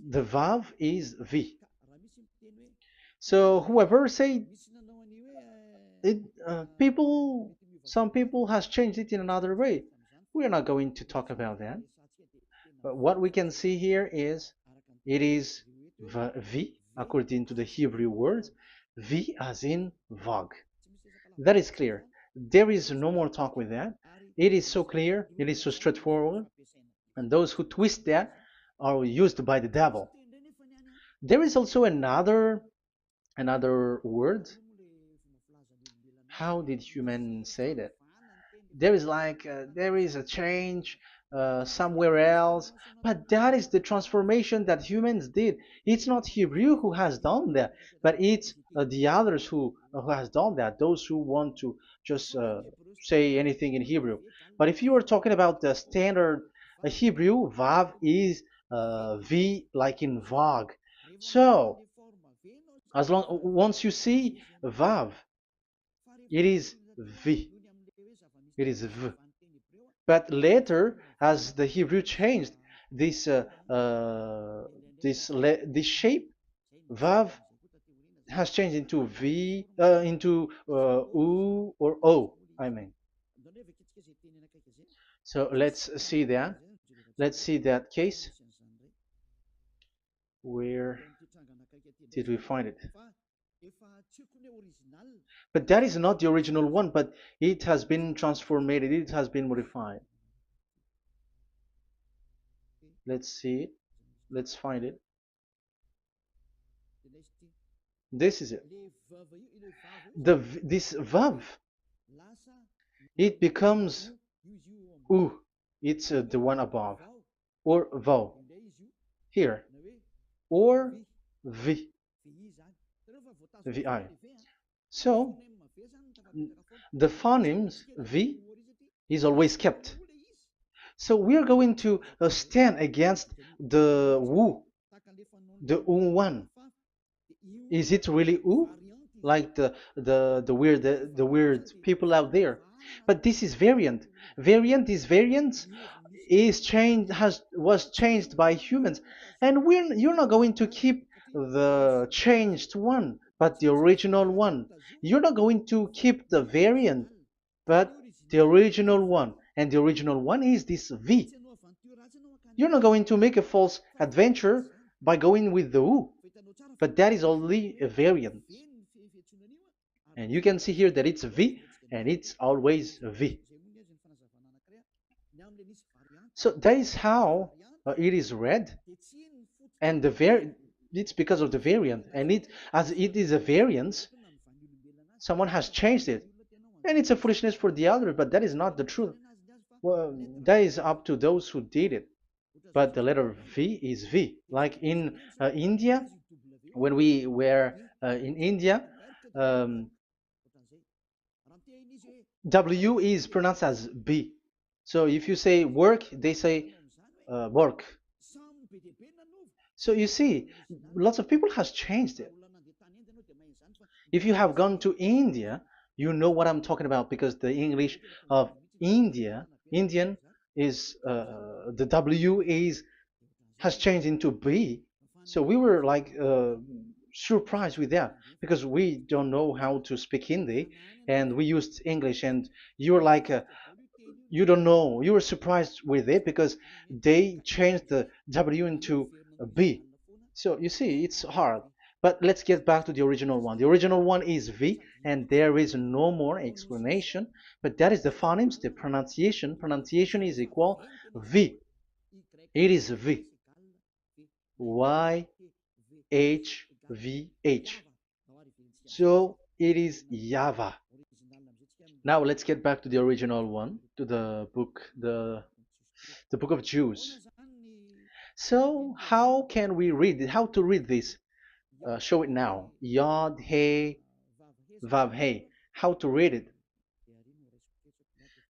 The Vav is V. So whoever say it, some people has changed it in another way. We are not going to talk about that. But what we can see here is it is V according to the Hebrew words, V as in Vag. That is clear. There is no more talk with that. It is so clear. It is so straightforward. And those who twist that are used by the devil. There is also another word. How did humans say that? There is there is a change somewhere else, but that is the transformation that humans did. It's not Hebrew who has done that, but it's the others who has done that. Those who want to just say anything in Hebrew. But if you are talking about the standard Hebrew, Vav is V like in Vag. So as long once you see Vav, it is V. It is V. But later, as the Hebrew changed, this this shape, Vav has changed into V, into U or O. I mean. So let's see that. Let's see that case. Where did we find it? But that is not the original one, but it has been transformed, it has been modified. Let's see it. Let's find it. This is it. This vav, it becomes u. It's the one above, or vau here, or v, vi. So the phonemes v is always kept. So we are going to stand against the wu, the one. Is it really u? Like the weird people out there. But this is variant. Variance is changed was changed by humans, and you're not going to keep the changed one, but the original one. You're not going to keep the variant, but the original one, and the original one is this V. You're not going to make a false adventure by going with the U, but that is only a variant. And you can see here that it's V, and it's always a V. So that is how it is read, and it's because of the variant, and as it is a variance, someone has changed it, and it's a foolishness for the other, but that is not the truth. Well, that is up to those who did it. But the letter V is V. Like in India, when we were in India, um, W is pronounced as B. So if you say work, they say work. So you see, lots of people has changed it. If you have gone to India, you know what I'm talking about, because the English of Indian is the W is has changed into B. So we were like surprised with that, because we don't know how to speak Hindi, and we used English, and you were like you don't know, you were surprised with it because they changed the W into a B. So you see, it's hard. But let's get back to the original one. The original one is V, and there is no more explanation. But that is the phonemes, the pronunciation. Pronunciation is equal V. It is V. Y H V H. So it is YAHVAH. Now let's get back to the original one, to the book, the book of Jews. So how can we read it? How to read this? Show it now. Yod He Vav He. How to read it?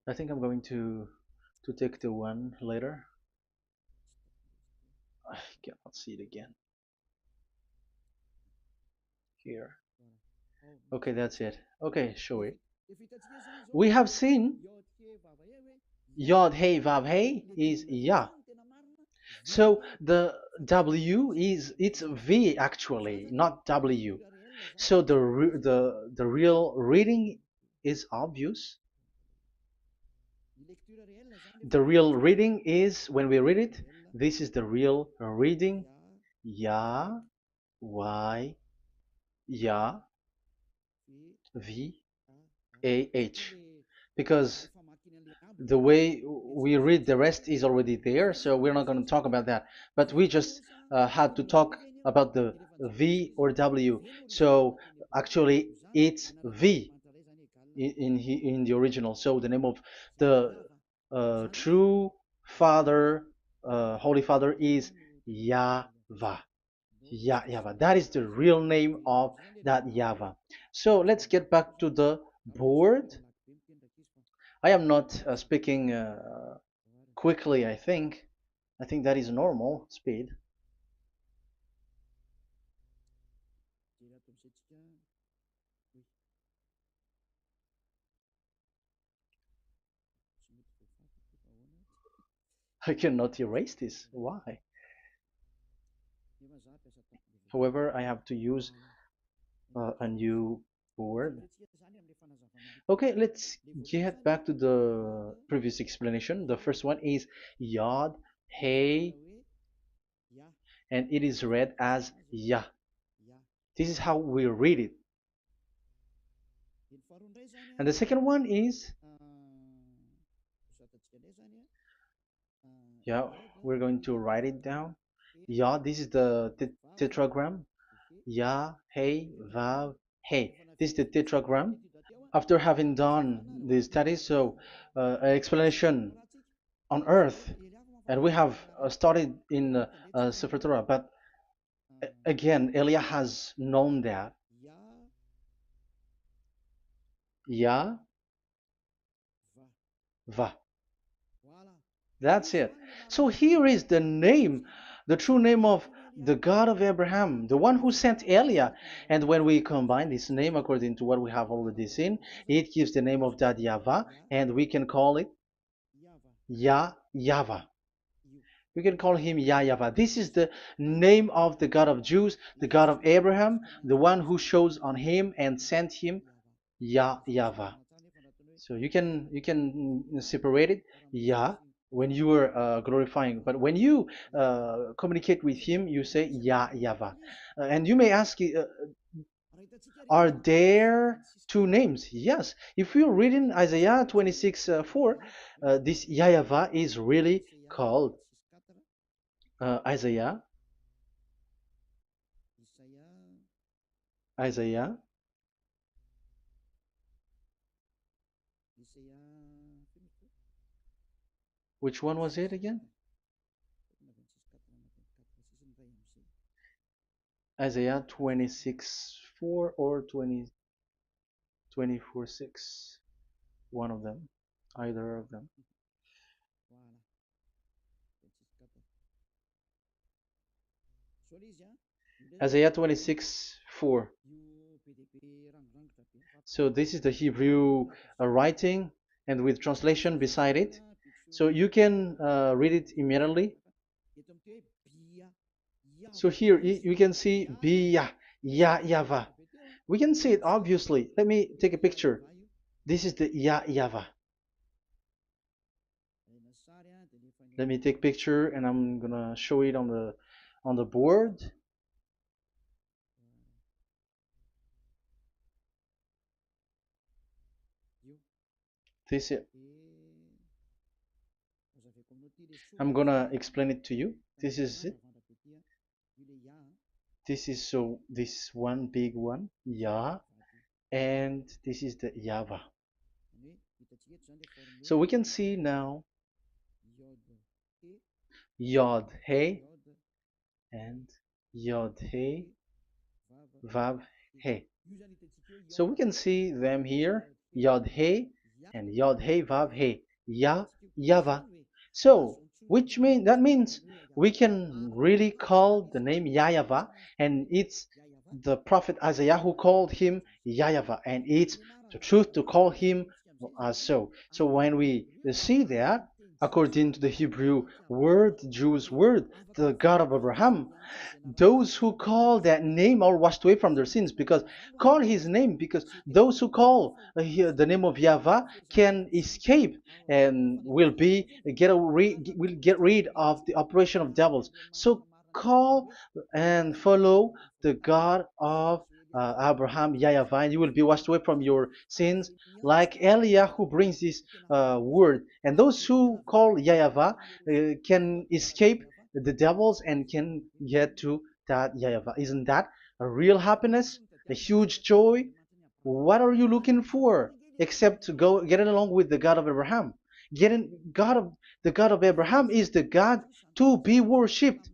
I think I'm going to take the one later. I cannot see it again. Here. Okay, that's it. Okay, show it. We have seen Yod He Vav He is Yah. So the W is it's V actually, not W. So the real reading is obvious. The real reading is when we read it. This is the real reading. Ya, Y, Ya, V, A, H. Because the way we read the rest is already there, so we're not going to talk about that. But we just had to talk about the V or W. So actually, it's V in the original. So the name of the true Father, Holy Father, is YAHVAH. YAHVAH. That is the real name of that YAHVAH. So let's get back to the board. I am not speaking quickly, I think. I think that is normal speed. I cannot erase this. Why? However, I have to use a new board. Okay, let's get back to the previous explanation. The first one is Yod, Hey, and it is read as Yah. This is how we read it. And the second one is, yeah, we're going to write it down. Yah, this is the tetragram. Yah, Hey, Vav, Hey. This is the tetragram. After having done the studies, so an explanation on earth, and we have started in Sefer Torah, but again, Elia has known that. Yah, Va. That's it. So here is the name, the true name of the God of Abraham, the one who sent Elia. And when we combine this name according to what we have already seen, it gives the name of that Yahvah, and we can call it Yahvah. We can call him YAHVAH. This is the name of the God of Jews, the God of Abraham, the one who shows on him and sent him, YAHVAH. So you can separate it, Yah, when you are glorifying, but when you communicate with him, you say YAHVAH. And you may ask, are there two names? Yes. If you read in Isaiah 26:4, this YAHVAH is really called Isaiah, Isaiah. Which one was it again? Isaiah 26:4 or 24:6. One of them, either of them. Isaiah 26:4. So this is the Hebrew writing, and with translation beside it. So you can read it immediately. So here you can see Biyah, YAHVAH. We can see it obviously. Let me take a picture. This is the YAHVAH. Let me take picture and I'm gonna show it on the board. This is, I'm gonna explain it to you. This is it. This is so this one big one, Yah, and this is the YAHVAH. So we can see now Yod Hey and Yod Hey Vav Hey. So we can see them here, Yod Hey and Yod Hey Vav Hey, YAHVAH. So that means we can really call the name YAHVAH, and it's the prophet Isaiah who called him YAHVAH, and it's the truth to call him as so. So when we see that, according to the Hebrew word, the Jews' word, the God of Abraham. Those who call that name are washed away from their sins, because call his name, because those who call the name of Yahweh can escape and will get rid of the operation of devils. So call and follow the God of Abraham, Yahweh, and you will be washed away from your sins, like Eliah who brings this word. And those who call Yahweh can escape the devils and can get to that Yahweh. Isn't that a real happiness, a huge joy? What are you looking for except to go getting along with the God of Abraham? Getting God of the God of Abraham is the God to be worshipped.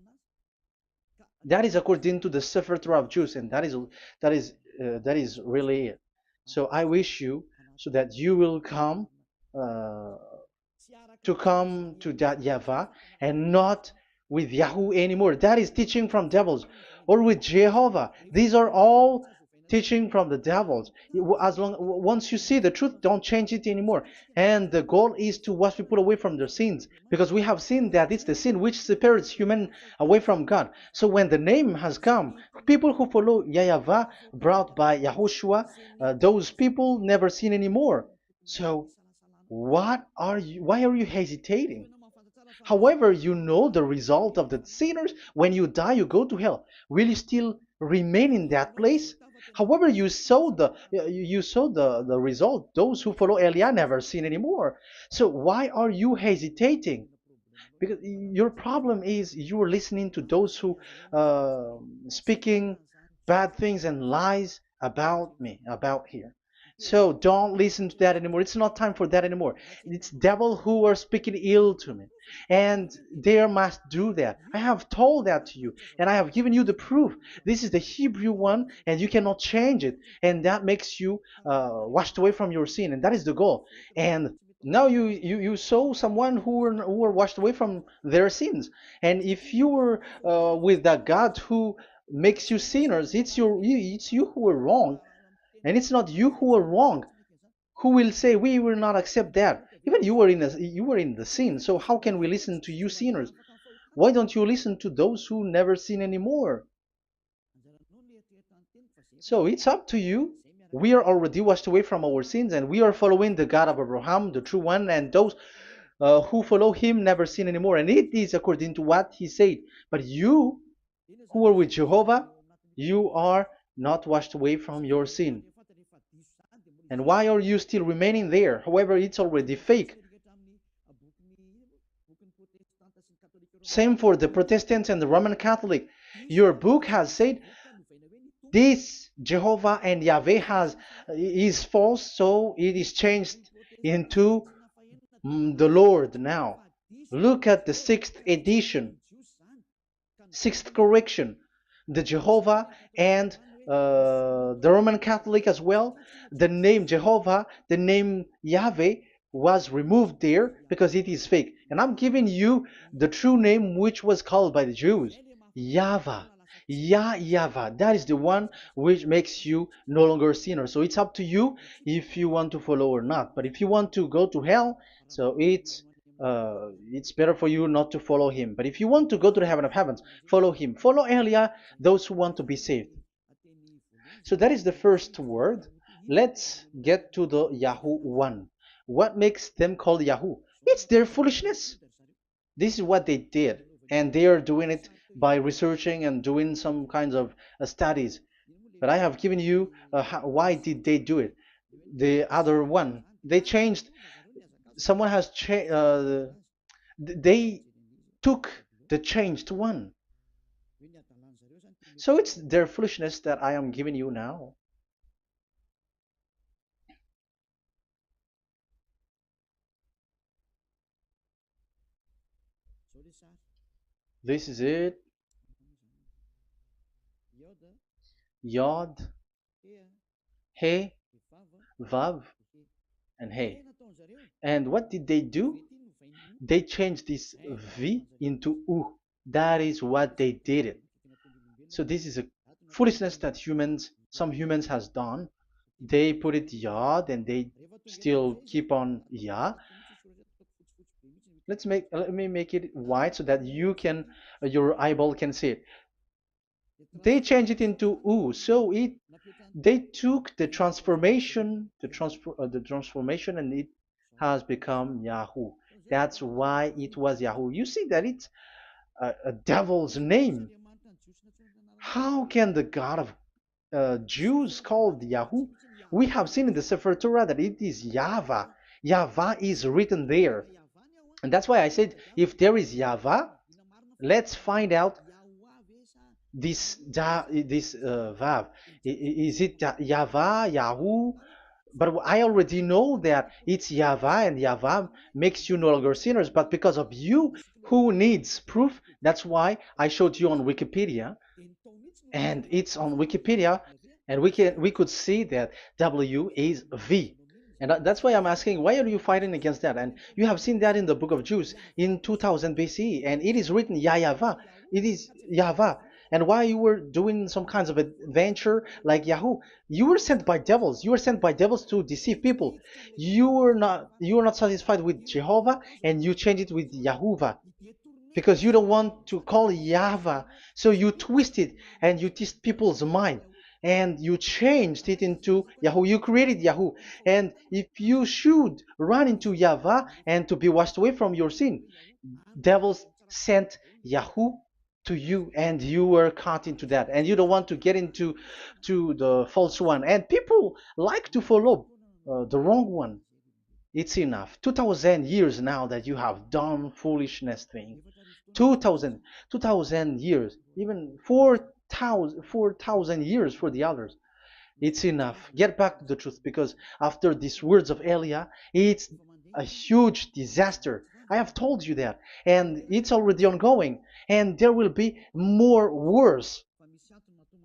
That is according to the Sefer Torah of Jews, and that is really it. So I wish you so that you will uh, come to that Yahweh and not with Yahoo anymore. That is teaching from devils, or with Jehovah. These are all teaching from the devils. As long once you see the truth, don't change it anymore. And the goal is to wash people away from their sins, because we have seen that it's the sin which separates human away from God. So when the name has come, people who follow Yahweh brought by Yahushua, those people never sin anymore. So why are you hesitating? However, you know the result of the sinners. When you die, you go to hell. Will you still remain in that place? However, you saw the result. Those who follow Eliah never sin anymore. So why are you hesitating? Because your problem is you are listening to those who speaking bad things and lies about me, about here. So don't listen to that anymore. It's not time for that anymore. It's devil who are speaking ill to me, and they must do that. I have told that to you, and I have given you the proof. This is the Hebrew one, and you cannot change it, and that makes you washed away from your sin, and that is the goal. And now you saw someone who were washed away from their sins. And if you were with that God who makes you sinners, it's you who are wrong, and it's not you who are wrong. Who will say we will not accept that? Even you were in the sin, so how can we listen to you sinners? Why don't you listen to those who never sin anymore? So it's up to you. We are already washed away from our sins, and we are following the God of Abraham, the true one, and those who follow him never sin anymore. And it is according to what he said. But you who are with Jehovah, you are not washed away from your sin. And why are you still remaining there? However, it's already fake. Same for the Protestants and the Roman Catholic. Your book has said this Jehovah and Yahweh is false, so it is changed into the Lord now. Look at the sixth edition, sixth correction. The Jehovah and the Roman Catholic as well. The name Jehovah, the name Yahweh was removed there because it is fake. And I'm giving you the true name which was called by the Jews, Yahvah. Yahvah. That is the one which makes you no longer a sinner. So it's up to you if you want to follow or not. But if you want to go to hell, so it's better for you not to follow him. But if you want to go to the heaven of heavens, follow him. Follow Elia, those who want to be saved. So that is the first word. Let's get to the Yahoo one. What makes them called Yahoo? It's their foolishness. This is what they did, and they are doing it by researching and doing some kinds of studies. But I have given you why did they do it. The other one, they changed. Someone has changed. They took the changed one. So it's their foolishness that I am giving you now. This is it. Yod, He, Vav, and He. And what did they do? They changed this V into U. That is what they did it. So this is a foolishness that some humans has done. They put it Yod and they still keep on Ya. Let me make it white so that you can your eyeball can see it. They changed it into U, so it they took the transformation, and it has become Yahoo. That's why it was Yahoo. You see that it's a devil's name. How can the God of Jews called Yahoo? We have seen in the Sefer Torah that it is YAHVAH. YAHVAH is written there. And that's why I said, if there is YAHVAH, let's find out this Vav. Is it YAHVAH, Yahoo? But I already know that it's YAHVAH, and YAHVAH makes you no longer sinners. But because of you, who needs proof, that's why I showed you on Wikipedia, and it's on Wikipedia, and we could see that W is V. And that's why I'm asking, why are you fighting against that? And you have seen that in the book of Jude in 2000 BCE, and it is written YAHVAH. It is YAHVAH. And why you were doing some kinds of adventure like Yahoo? You were sent by devils. You were sent by devils to deceive people. You were not satisfied with Jehovah, and you changed it with Yahuwah because you don't want to call Yahvah. So you twist it and you twist people's mind, and you changed it into Yahoo. You created Yahoo. And if you should run into Yahvah and to be washed away from your sin, devils sent Yahoo to you, and you were caught into that, and you don't want to get into the false one, and people like to follow the wrong one. It's enough. 2000 years now that you have done foolishness thing. 2000 years, even 4,000 years for the others. It's enough. Get back to the truth, because after these words of Elia, it's a huge disaster. I have told you that, and it's already ongoing, and there will be more worse.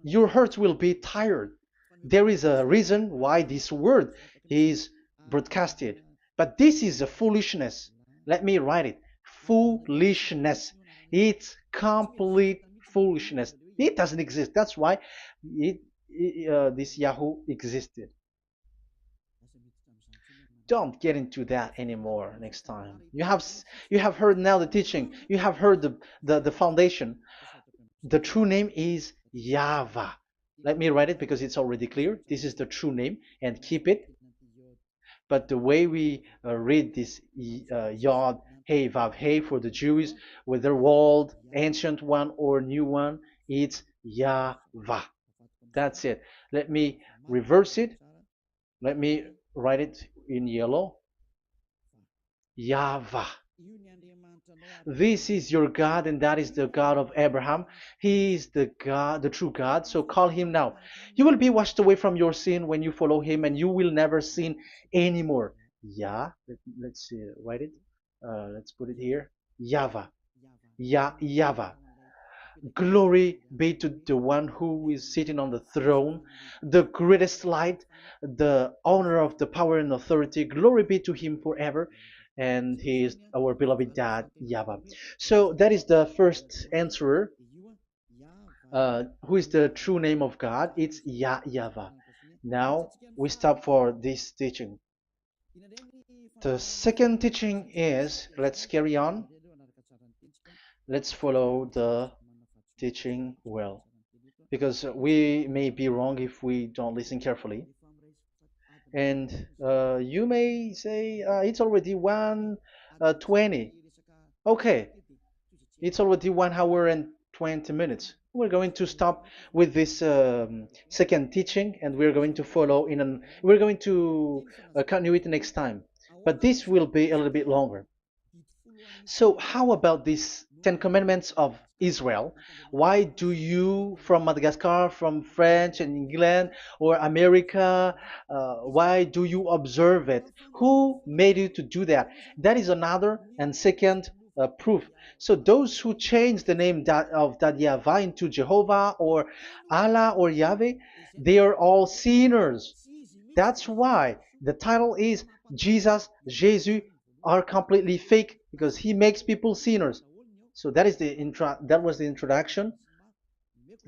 Your heart will be tired. There is a reason why this word is broadcasted, but this is a foolishness. Let me write it. Foolishness. It's complete foolishness. It doesn't exist. That's why this Yahoo existed. Don't get into that anymore next time. You have heard now the teaching. You have heard the foundation. The true name is YAHVAH. Let me write it because it's already clear. This is the true name, and keep it. But the way we read this Yod, Hey, Vav, Hey for the Jews, whether old, ancient one, or new one, it's YAHVAH. That's it. Let me reverse it. Let me write it in yellow. YAHVAH. This is your God, and that is the God of Abraham. He is the God, the true God. So call him now. You will be washed away from your sin when you follow him, and you will never sin anymore. Yeah, let's see, write it. Let's put it here. YAHVAH. YAHVAH. Glory be to the one who is sitting on the throne, the greatest light, the owner of the power and authority. Glory be to him forever. And he is our beloved dad, YAHVAH. So that is the first answer. Who is the true name of God? It's YAHVAH. Now we stop for this teaching. The second teaching is, let's carry on. Let's follow the teaching well, because we may be wrong if we don't listen carefully. And you may say it's already 1:20. Okay, it's already 1 hour and 20 minutes. We're going to stop with this second teaching, and we're going to follow we're going to continue it next time, but this will be a little bit longer. So how about these 10 commandments of Israel? Why do you from Madagascar, from France and England or America, why do you observe it? Who made you to do that? That is another and second proof. So those who change the name of that Yahvah into Jehovah or Allah or Yahweh, they are all sinners. That's why the title is Jesus are completely fake, because he makes people sinners. So that is that was the introduction.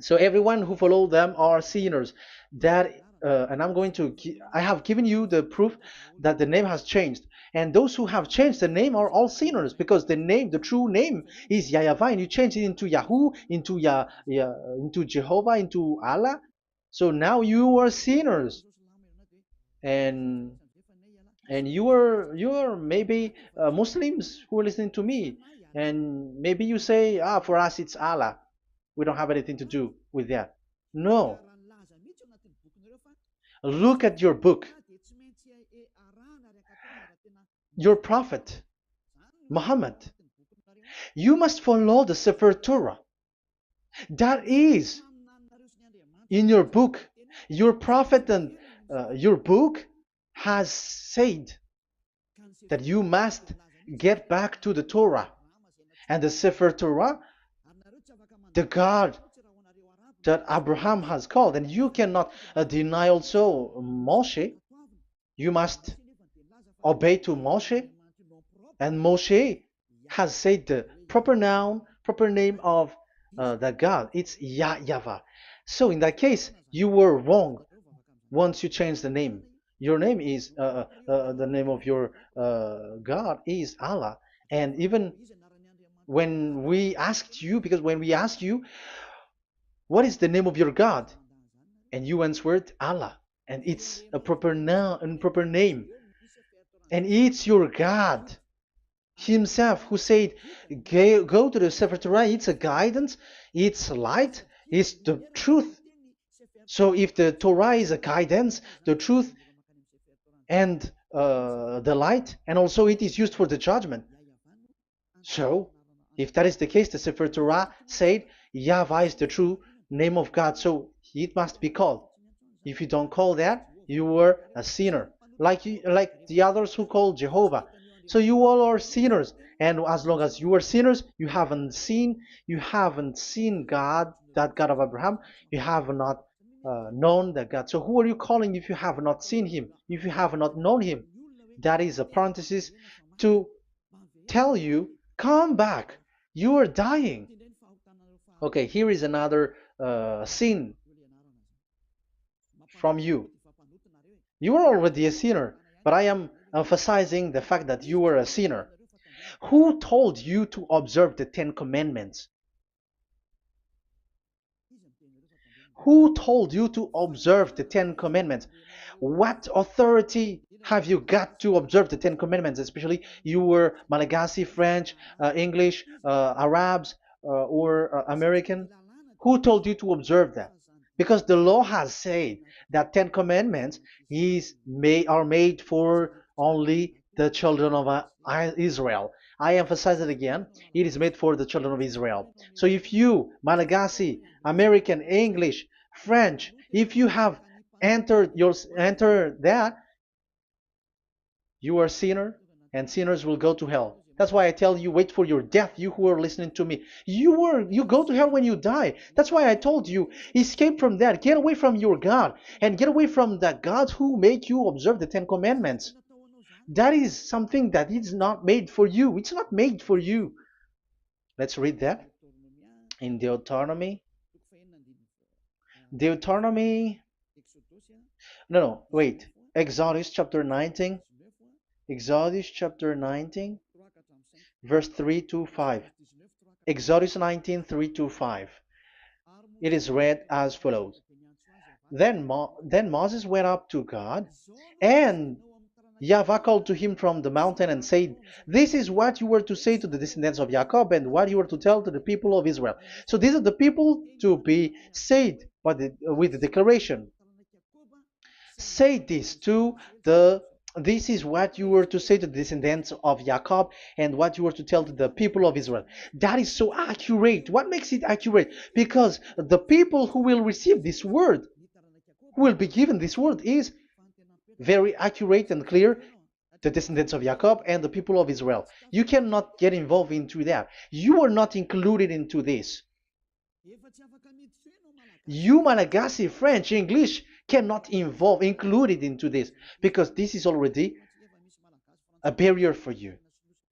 So everyone who follow them are sinners. That and I'm going to I have given you the proof that the name has changed, and those who have changed the name are all sinners, because the true name is YAHVAH, and you change it into Yahoo, into into Jehovah, into Allah. So now you are sinners, and you are maybe Muslims who are listening to me, and maybe you say, ah, for us it's Allah. We don't have anything to do with that. No, look at your book. Your prophet, Muhammad. You must follow the Sefer Torah. That is in your book. Your prophet and your book has said that you must get back to the Torah. And the Sefer Torah, the God that Abraham has called. And you cannot deny also Moshe. You must obey to Moshe. And Moshe has said the proper noun, proper name of the God. It's YAHVAH. So in that case, you were wrong once you change the name. Your name is, the name of your God is Allah. And even when we asked you, because when we asked you, what is the name of your God? And you answered Allah. And it's a proper noun and proper name. And it's your God Himself who said, go to the Sefer Torah. It's a guidance, it's light, it's the truth. So if the Torah is a guidance, the truth, and the light, and also it is used for the judgment. So if that is the case, the Sefer Torah said YAHVAH is the true name of God, so it must be called. If you don't call that, you were a sinner, like the others who call Jehovah. So you all are sinners, and as long as you are sinners, you haven't seen God, that God of Abraham. You have not known that God. So who are you calling if you have not seen Him? If you have not known Him? That is a parenthesis to tell you, come back. You are dying. Okay, here is another sin from you. You are already a sinner, but I am emphasizing the fact that you were a sinner. Who told you to observe the 10 Commandments? Who told you to observe the 10 Commandments? What authority have you got to observe the 10 Commandments? Especially you were Malagasy, French, English, Arabs, or American. Who told you to observe that? Because the law has said that 10 Commandments are made for only the children of Israel. I emphasize it again. It is made for the children of Israel. So if you, Malagasy, American, English, French, if you have entered that, you are a sinner, and sinners will go to hell. That's why I tell you, wait for your death, you who are listening to me. You go to hell when you die. That's why I told you, escape from that. Get away from your God, and get away from the gods who make you observe the 10 Commandments. That is something that is not made for you. It's not made for you. Let's read that in Deuteronomy. Wait. Exodus chapter 19. Exodus chapter 19, verse 3 to 5. Exodus 19, 3 to 5. It is read as follows. Then Moses went up to God, and YAHVAH called to him from the mountain and said, this is what you were to say to the descendants of Jacob, and what you were to tell to the people of Israel. So these are the people to be saved with the declaration. Say this this is what you were to say to the descendants of Jacob, and what you were to tell to the people of Israel. That is so accurate. What makes it accurate? Because the people who will receive this word, who will be given this word, is very accurate and clear, the descendants of Jacob and the people of Israel. You cannot get involved into that. You are not included into this. You Malagasy, French, English cannot included into this, because this is already a barrier for you.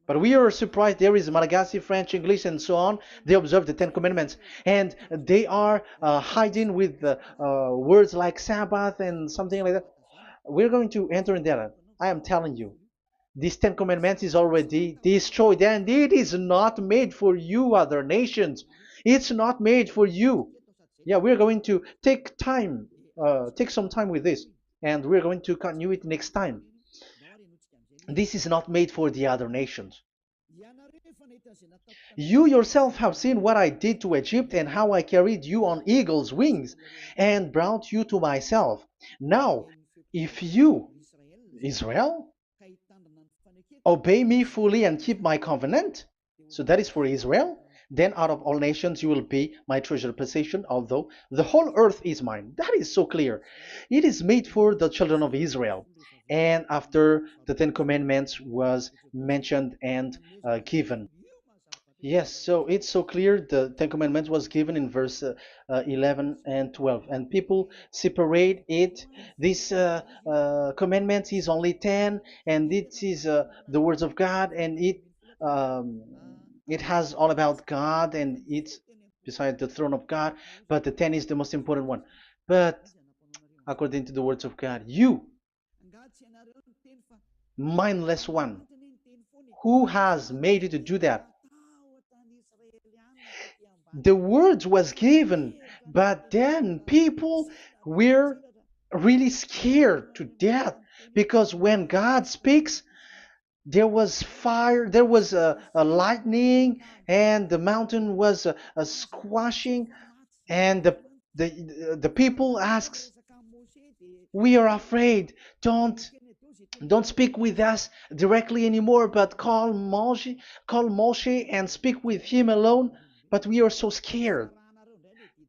But we are surprised there is Malagasy, French, English, and so on. They observe the Ten Commandments, and they are hiding with words like Sabbath and something like that. We're going to enter in that. I am telling you, this Ten Commandments is already destroyed, and it is not made for you, other nations. It's not made for you. Yeah, we're going to take some time with this, and we're going to continue it next time. This is not made for the other nations. You yourself have seen what I did to Egypt and how I carried you on eagle's wings and brought you to myself. Now, if you, Israel, obey me fully and keep my covenant, so that is for Israel, then out of all nations you will be my treasured possession, although the whole earth is mine. That is so clear. It is made for the children of Israel. And after the Ten Commandments was mentioned and given. Yes, so it's so clear. The Ten Commandments was given in verse 11 and 12, and people separate it. This commandment is only 10, and it is the words of God, and um, it has all about God, and it's beside the throne of God. But the 10 is the most important one. But according to the words of God, you, mindless one, who has made you to do that? The word was given, but then people were really scared to death because when God speaks, there was fire, there was a lightning, and the mountain was a squashing, and the people asks, "We are afraid. Don't speak with us directly anymore, but call Moshe and speak with him alone." But we are so scared.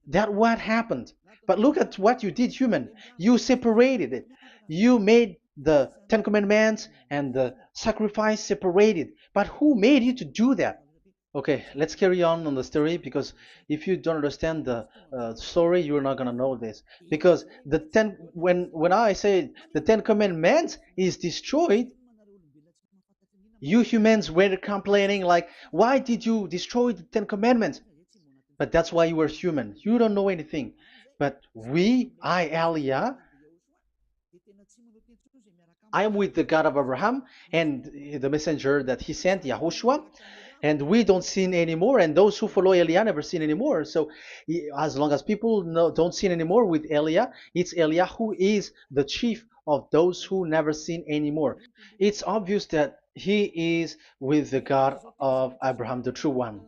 That what happened. But look at what you did, human. You separated it. You made the Ten Commandments and the sacrifice separated. But who made you to do that? Okay, let's carry on the story because if you don't understand the story, you're not gonna know this. Because when I say the Ten Commandments is destroyed, you humans were complaining like, why did you destroy the Ten Commandments? But that's why you were human. You don't know anything. But Elia, I am with the God of Abraham and the messenger that he sent, YAHOSHUAH, and we don't sin anymore, and those who follow Elia never sin anymore. So as long as people don't sin anymore with Elia, it's Elia who is the chief of those who never sin anymore. It's obvious that he is with the God of Abraham, the true one.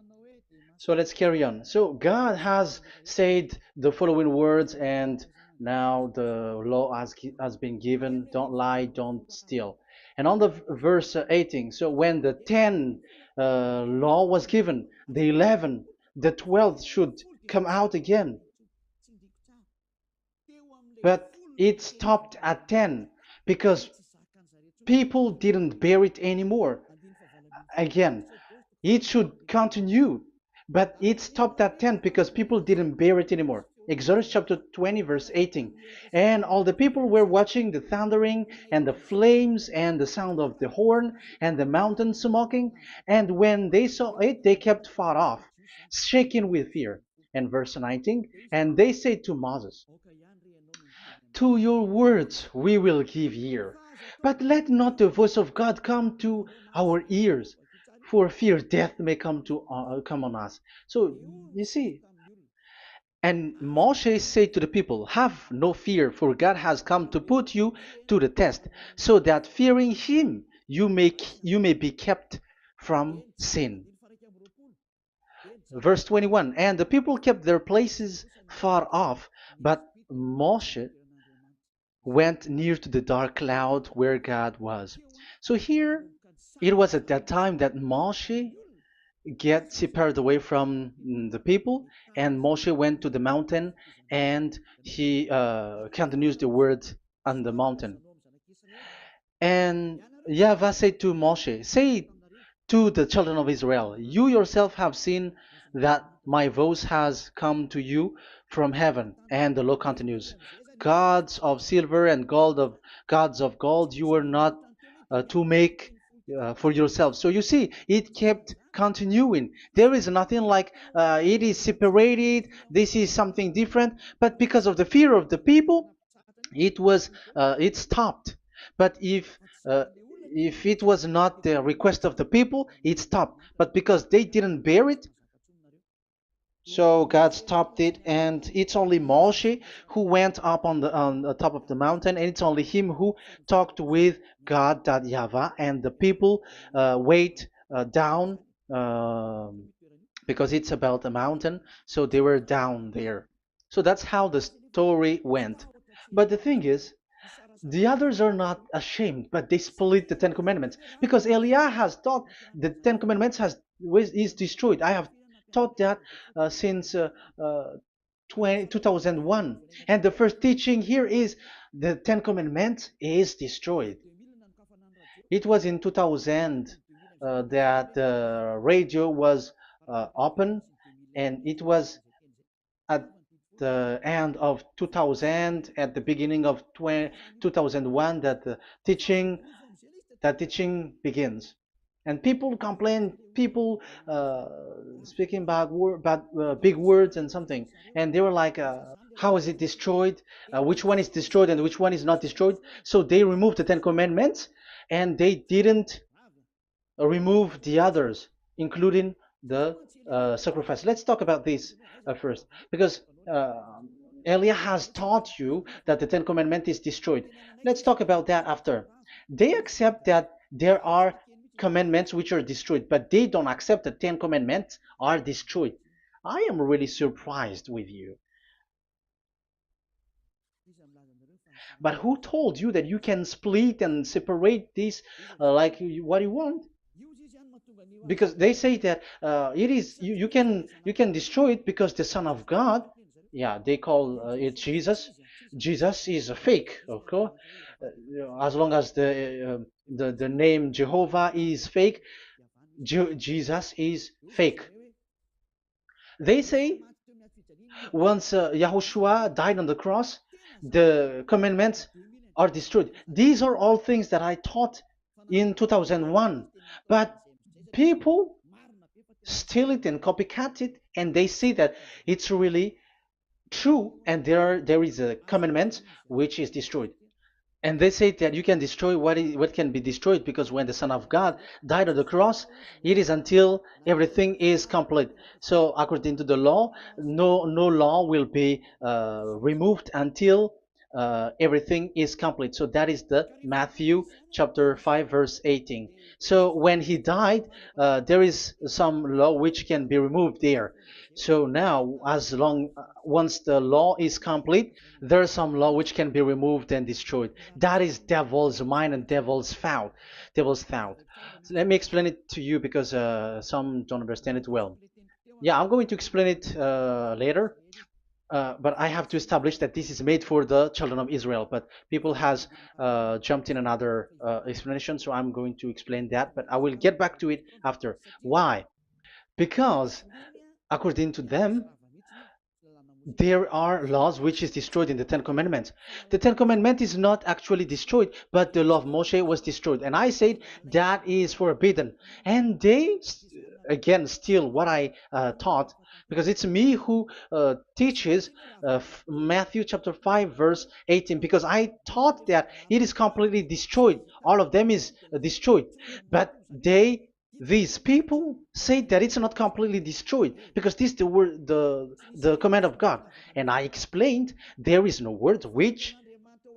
So let's carry on. So God has said the following words, and now the law has been given: don't lie, don't steal. And on the verse 18, so when the 10 law was given, the 11, the 12th should come out again. But it stopped at 10 because people didn't bear it anymore. Again, it should continue, but it stopped at 10 because people didn't bear it anymore. Exodus chapter 20, verse 18. And all the people were watching the thundering and the flames and the sound of the horn and the mountain smoking. And when they saw it, they kept far off, shaking with fear. And verse 19, and they said to Moses, to your words we will give ear, but let not the voice of God come to our ears, for fear death may come on us. So you see, and Moshe said to the people, have no fear, for God has come to put you to the test, so that fearing him you may be kept from sin. Verse 21, and the people kept their places far off, but Moshe went near to the dark cloud where God was. So here, it was at that time that Moshe get separated away from the people, and Moshe went to the mountain, and he continues the word on the mountain. And YAHVAH said to Moshe, say to the children of Israel, you yourself have seen that my voice has come to you from heaven. And the law continues, gods of silver and gods of gold you were not to make for yourself. So you see, it kept continuing. There is nothing like it is separated. This is something different. But because of the fear of the people, it stopped. But if it was not the request of the people, it stopped. But because they didn't bear it, so God stopped it, and it's only Moshe who went up on the top of the mountain, and it's only him who talked with God, that YAHVAH, and the people wait down, because it's about a mountain, so they were down there. So that's how the story went. But the thing is, the others are not ashamed, but they split the Ten Commandments because Eliah has taught the Ten Commandments is destroyed. I have taught that since uh, 2001, and the first teaching here is the Ten Commandments is destroyed. It was in 2000 that the radio was open, and it was at the end of 2000, at the beginning of 2001, that the teaching begins. And people complain, people speaking bad big words and something, and they were like, how is it destroyed, which one is destroyed and which one is not destroyed. So they removed the Ten Commandments, and they didn't remove the others, including the sacrifice. Let's talk about this first, because Elia has taught you that the Ten Commandments is destroyed. Let's talk about that after. They accept that there are commandments which are destroyed, but they don't accept that 10 commandments are destroyed. I am really surprised with you. But who told you that you can split and separate this like what you want? Because they say that it is you can destroy it because the Son of God, yeah, they call it Jesus. Jesus is a fake, okay? As long as the name Jehovah is fake, Jesus is fake. They say once Yahushua died on the cross, the commandments are destroyed. These are all things that I taught in 2001, but people steal it and copycat it, and they see that it's really true, and there is a commandment which is destroyed. And they say that you can destroy what can be destroyed, because when the Son of God died on the cross, it is until everything is complete. So according to the law, no law will be removed until everything is complete. So that is the Matthew chapter 5 verse 18. So when he died, there is some law which can be removed there. So now, as long once the law is complete, there is some law which can be removed and destroyed. That is devil's mind and devil's thought. Devil's thought. So let me explain it to you, because some don't understand it well. Yeah, I'm going to explain it later. But I have to establish that this is made for the children of Israel. But people has jumped in another explanation, so I'm going to explain that. But I will get back to it after. Why? Because according to them, there are laws which is destroyed in the Ten Commandments. The Ten Commandment is not actually destroyed, but the law of Moshe was destroyed. And I said that is forbidden. And they, again, steal what I taught, because it's me who teaches Matthew chapter 5, verse 18, because I taught that it is completely destroyed. All of them is destroyed. But these people say that it's not completely destroyed, because this is the word, the command of God. And I explained there is no word which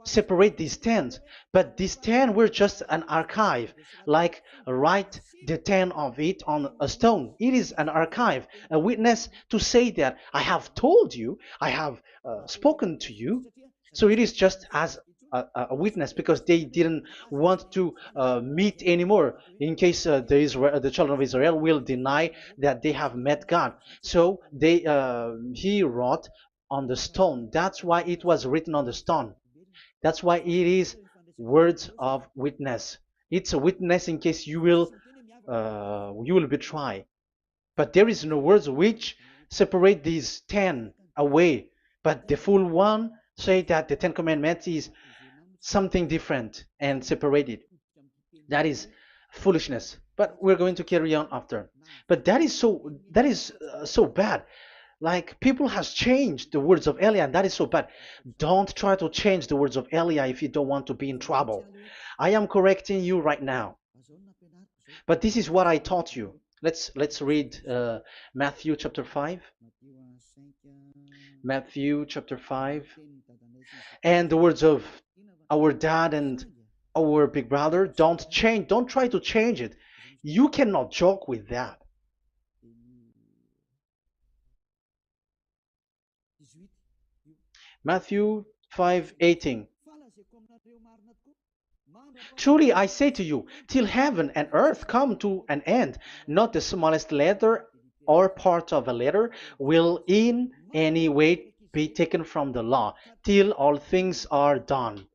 separate these 10, but these 10 were just an archive, like write the 10 of it on a stone. It is an archive, a witness to say that I have told you, I have spoken to you. So it is just as a witness, because they didn't want to meet anymore, in case the children of Israel will deny that they have met God. So he wrote on the stone. That's why it was written on the stone. That's why it is words of witness. It's a witness in case you will betray. But there is no words which separate these 10 away. But the full one say that the Ten Commandments is something different and separated. That is foolishness. But we're going to carry on after. But that is so bad. Like people has changed the words of Elia, and that is so bad. Don't try to change the words of Elia if you don't want to be in trouble. I am correcting you right now. But this is what I taught you. Let's read Matthew chapter 5. Matthew chapter 5. And the words of our dad and our big brother, don't try to change it. You cannot joke with that. Matthew 5:18. Truly I say to you, till heaven and earth come to an end, not the smallest letter or part of a letter will in any way be taken from the law, till all things are done.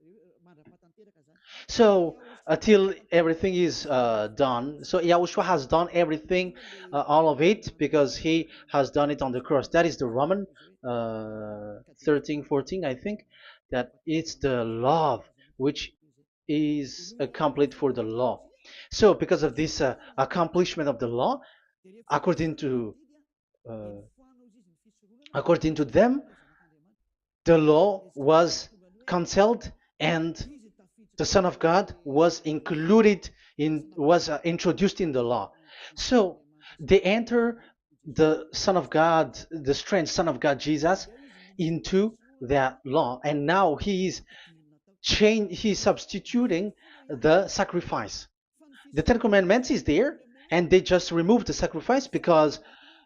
So until everything is done, so Yahushua has done everything, all of it, because he has done it on the cross. That is the Roman 13, 14, I think, that it's the love which is complete for the law. So because of this accomplishment of the law, according to uh, according to them, the law was cancelled and the Son of God was included in was introduced in the law. So they enter the Son of God, the strange Son of God Jesus, into that law, and now he's substituting the sacrifice. The Ten Commandments is there, and they just removed the sacrifice because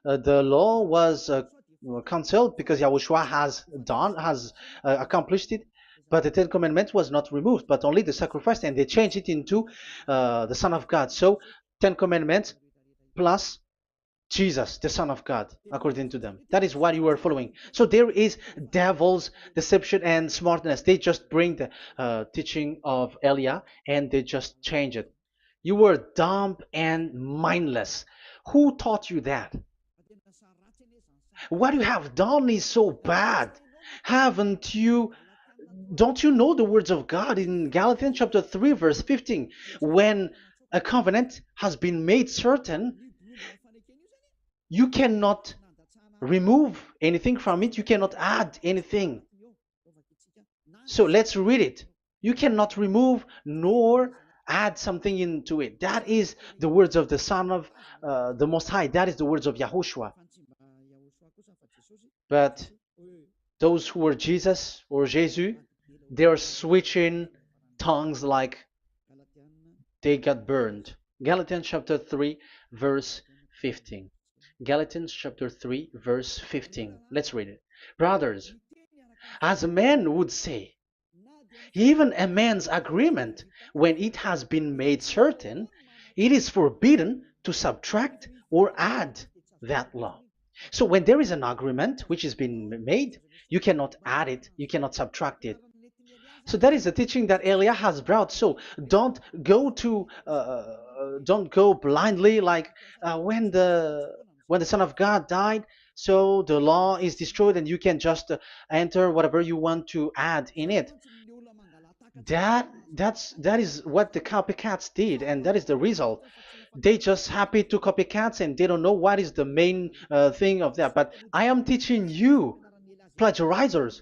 the law was cancelled because Yahushua has accomplished it. But the Ten Commandments was not removed, but only the sacrifice, and they changed it into the Son of God. So Ten Commandments plus Jesus, the Son of God, according to them. That is what you are following. So there is devil's deception and smartness. They just bring the teaching of Elia and they just change it. You were dumb and mindless. Who taught you that? What you have done is so bad. Haven't you? Don't you know the words of God in Galatians chapter 3, verse 15? When a covenant has been made certain, you cannot remove anything from it, you cannot add anything. So let's read it. You cannot remove nor add something into it. That is the words of the Son of the Most High. That is the words of Yahushua. But those who were Jesus or Jesus, they are switching tongues like they got burned. Galatians chapter 3, verse 15. Galatians chapter 3, verse 15. Let's read it. Brothers, as a man would say, even a man's agreement, when it has been made certain, it is forbidden to subtract or add that law. So when there is an agreement which has been made, you cannot add it, you cannot subtract it. So that is the teaching that Elia has brought. So don't go blindly like when the Son of God died. So the law is destroyed, and you can just enter whatever you want to add in it. That is what the copycats did, and that is the result. They just happy to copycats, and they don't know what is the main thing of that. But I am teaching you, plagiarizers,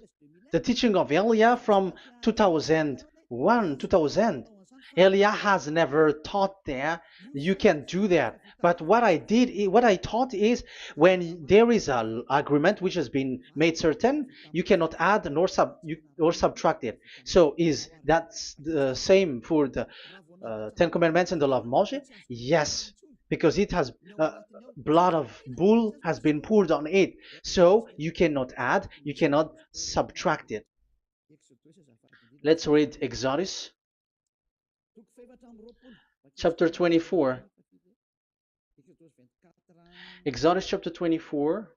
the teaching of Elia from 2001, 2000. Elia has never taught there. You can do that. But what I taught is when there is an agreement which has been made certain, you cannot add or subtract it. So is that the same for the Ten Commandments and the law of Moshe? Yes, because it has blood of bull has been poured on it. So you cannot add, you cannot subtract it. Let's read Exodus chapter 24. Exodus chapter 24.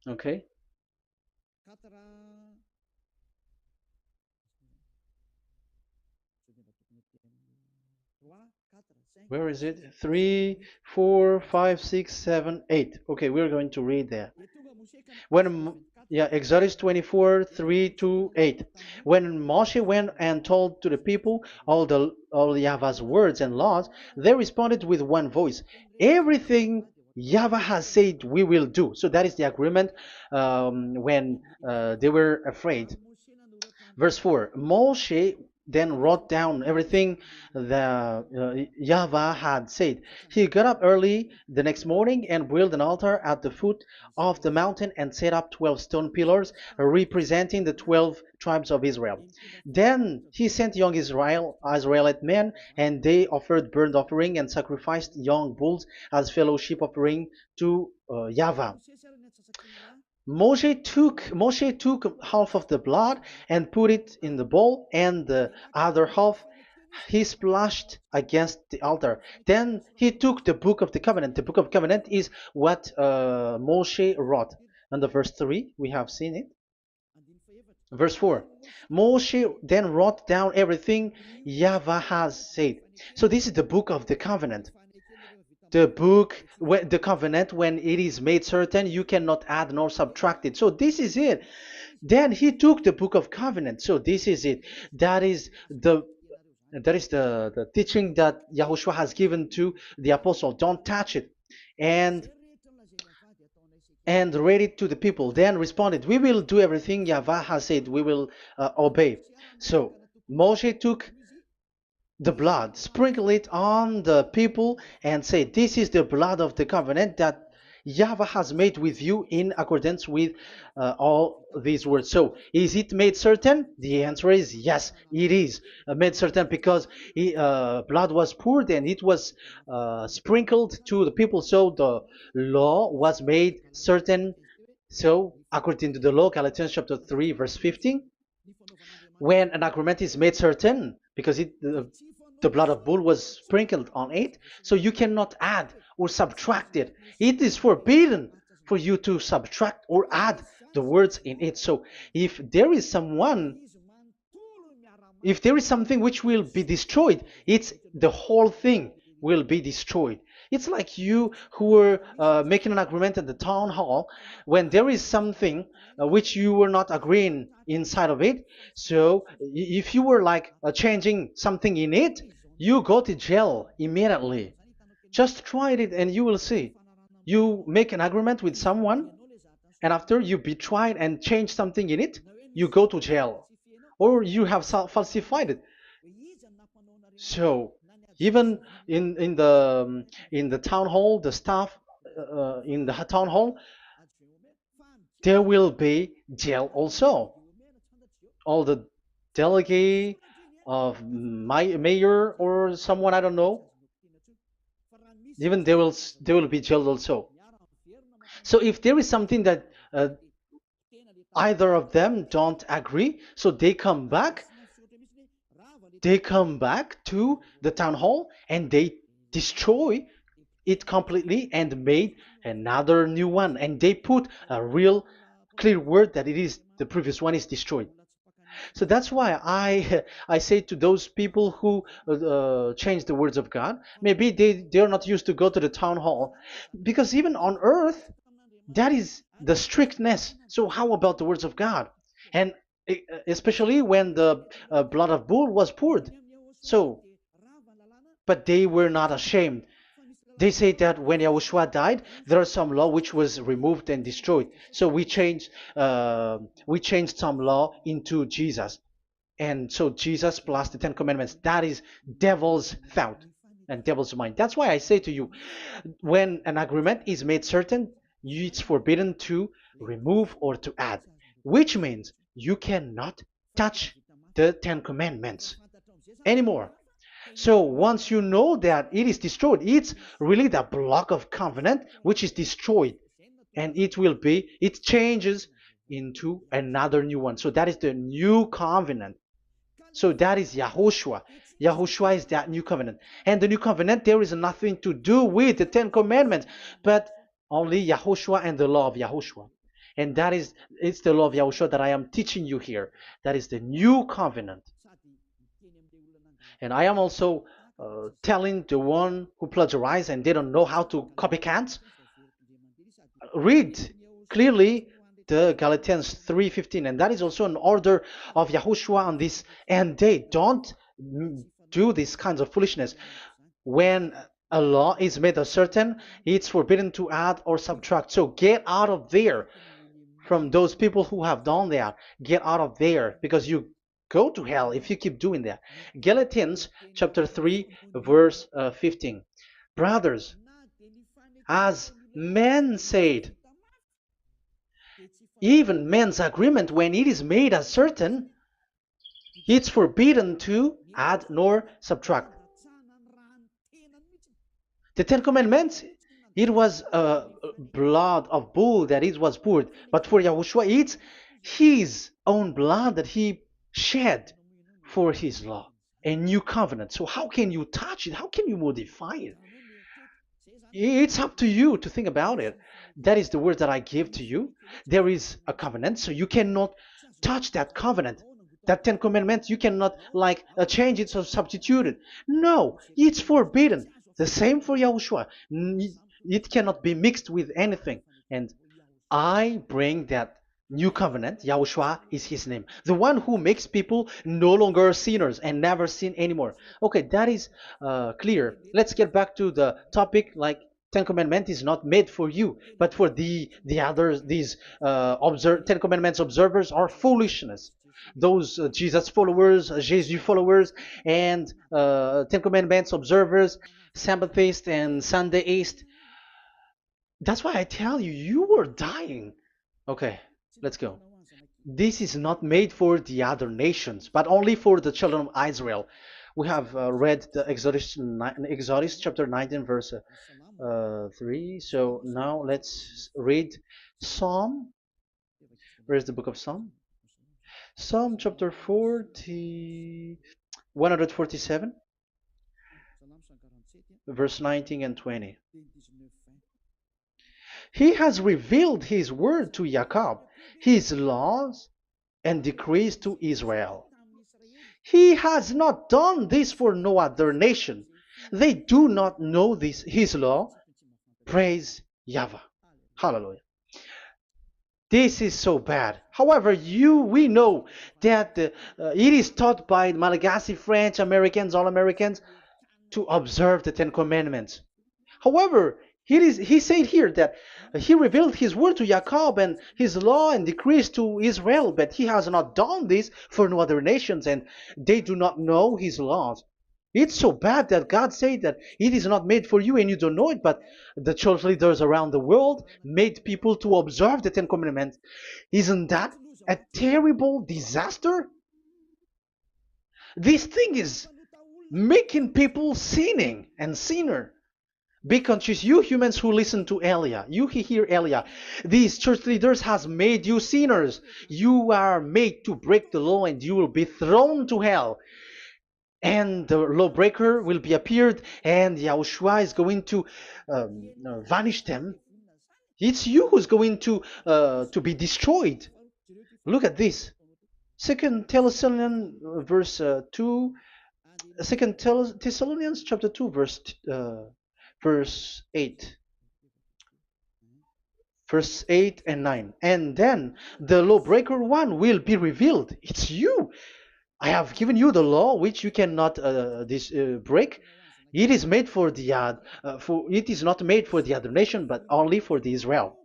Okay. Where is it? 3, 4, 5, 6, 7, 8. Okay, we're going to read there. When yeah, Exodus 24, 3 to 8. When Moshe went and told to the people all Yahweh's words and laws, they responded with one voice. Everything Yahweh has said we will do. So that is the agreement when they were afraid. Verse 4. Moshe then wrote down everything that Yahweh had said. He got up early the next morning and built an altar at the foot of the mountain and set up 12 stone pillars representing the 12 tribes of Israel. Then he sent young Israelite men, and they offered burnt offering and sacrificed young bulls as fellowship offering to Yahweh. Moshe took half of the blood and put it in the bowl, and the other half he splashed against the altar. Then he took the book of the covenant. The book of covenant is what Moshe wrote. And the verse 3, we have seen it. Verse 4. Moshe then wrote down everything Yahweh has said. So this is the book of the covenant. The covenant, when it is made certain, you cannot add nor subtract it. So this is it. Then he took the book of covenant. So this is it. That is the teaching that Yahushua has given to the apostle. Don't touch it. And read it to the people. Then responded, we will do everything Yahweh has said. We will obey. So Moshe took the blood, sprinkle it on the people, and say, this is the blood of the covenant that Yahweh has made with you in accordance with all these words. So, is it made certain? The answer is yes, it is made certain, because blood was poured and it was sprinkled to the people. So, the law was made certain. So, according to the law, Galatians chapter 3, verse 15, when an agreement is made certain, because the blood of bull was sprinkled on it, so you cannot add or subtract it. It is forbidden for you to subtract or add the words in it. So if there is something which will be destroyed, it's the whole thing will be destroyed. It's like you who were making an agreement at the town hall, when there is something which you were not agreeing inside of it. So if you were like changing something in it, you go to jail immediately. Just try it and you will see. You make an agreement with someone, and after you betray and change something in it, you go to jail, or you have falsified it. So even in the town hall, the staff in the town hall, there will be jail also. All the delegate of my mayor or someone, I don't know, even they will be jailed also. So if there is something that either of them don't agree, so they come back to the town hall and they destroy it completely and made another new one, and they put a real clear word that it is the previous one is destroyed. So that's why I say to those people who change the words of God, maybe they're not used to go to the town hall, because even on earth that is the strictness. So how about the words of God? And especially when the blood of bull was poured. So, but they were not ashamed. They say that when Yahushua died, there are some law which was removed and destroyed. So we changed some law into Jesus, and so Jesus plus the Ten Commandments. That is devil's thought and devil's mind. That's why I say to you, when an agreement is made certain, it's forbidden to remove or to add, which means you cannot touch the Ten Commandments anymore. So once you know that it is destroyed, it's really the block of covenant which is destroyed, and it changes into another new one. So that is the new covenant. So that is Yahushua. Yahushua is that new covenant. And the new covenant, there is nothing to do with the Ten Commandments, but only Yahushua and the law of Yahushua. And it's the law of Yahushua that I am teaching you here. That is the new covenant. And I am also telling the one who plagiarized and they don't know how to copycat, read clearly the Galatians 3:15, and that is also an order of Yahushua on this end day. Don't do these kinds of foolishness. When a law is made uncertain, it's forbidden to add or subtract. So get out of there from those people who have done that. Get out of there, because you go to hell if you keep doing that. Galatians chapter 3 verse 15. Brothers, as men said, even men's agreement, when it is made uncertain, it's forbidden to add nor subtract. The Ten Commandments, it was blood of bull that it was poured, but for Yahushua, it's his own blood that he shed for his law, a new covenant. So how can you touch it? How can you modify it? It's up to you to think about it. That is the word that I give to you. There is a covenant, so you cannot touch that covenant. That Ten Commandments, you cannot change it or substitute it. No, it's forbidden. The same for Yahushua. It cannot be mixed with anything. And I bring that new covenant. Yahushua is his name. The one who makes people no longer sinners and never sin anymore. Okay, that is clear. Let's get back to the topic. Ten Commandments is not made for you, but for the others. These Ten Commandments observers are foolishness. Those Jesus followers, Jesus followers, and Ten Commandments observers, Sabbathists and Sundayist. That's why I tell you, you were dying. Okay, let's go. This is not made for the other nations, but only for the children of Israel. We have read the Exodus chapter 19, verse 3. So now let's read Psalm. Where's the book of Psalm? Psalm chapter 147, verse 19 and 20. He has revealed his word to Jacob, his laws and decrees to Israel. He has not done this for no other nation. They do not know this, his law. Praise YAHVAH. Hallelujah. This is so bad. However, we know that it is taught by Malagasy, French, Americans, all Americans, to observe the Ten Commandments. However, he said here that he revealed his word to Jacob and his law and decrees to Israel, but he has not done this for no other nations, and they do not know his laws. It's so bad that God said that it is not made for you and you don't know it, but the church leaders around the world made people to observe the Ten Commandments. Isn't that a terrible disaster? This thing is making people sinning and sinner. Be conscious, you humans who listen to Elia, you hear Elia. These church leaders has made you sinners. You are made to break the law and you will be thrown to hell. And the lawbreaker will be appeared, and Yahushua is going to vanish them. It's you who's going to be destroyed. Look at this. Second Thessalonians verse 2. Second Thessalonians chapter 2 verse 8. Verse 8 and 9. And then the lawbreaker one will be revealed. It's you. I have given you the law which you cannot break. It is made for the it is not made for the other nation, but only for the Israel,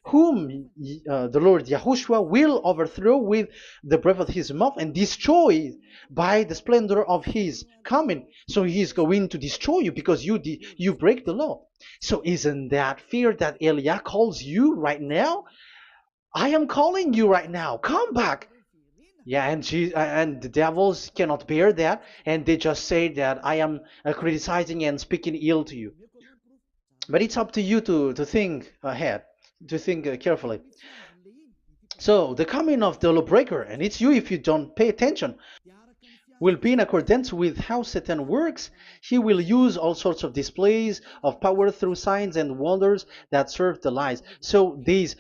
whom the Lord Yahushua will overthrow with the breath of his mouth and destroy by the splendor of his coming. So he is going to destroy you because you break the law. So isn't that fear that Elia calls you right now? I am calling you right now. Come back. Yeah, and the devils cannot bear that, and they just say that I am criticizing and speaking ill to you. But it's up to you to think ahead, to think carefully. So the coming of the lawbreaker, and it's you if you don't pay attention, will be in accordance with how Satan works. He will use all sorts of displays of power through signs and wonders that serve the lies. So these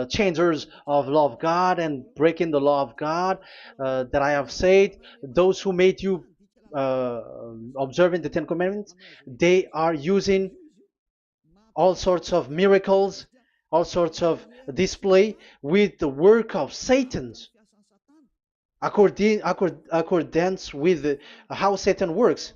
changers of law of God and breaking the law of God that I have said, those who made you observing the Ten Commandments, they are using all sorts of miracles, all sorts of display with the work of Satan's accordance with how Satan works.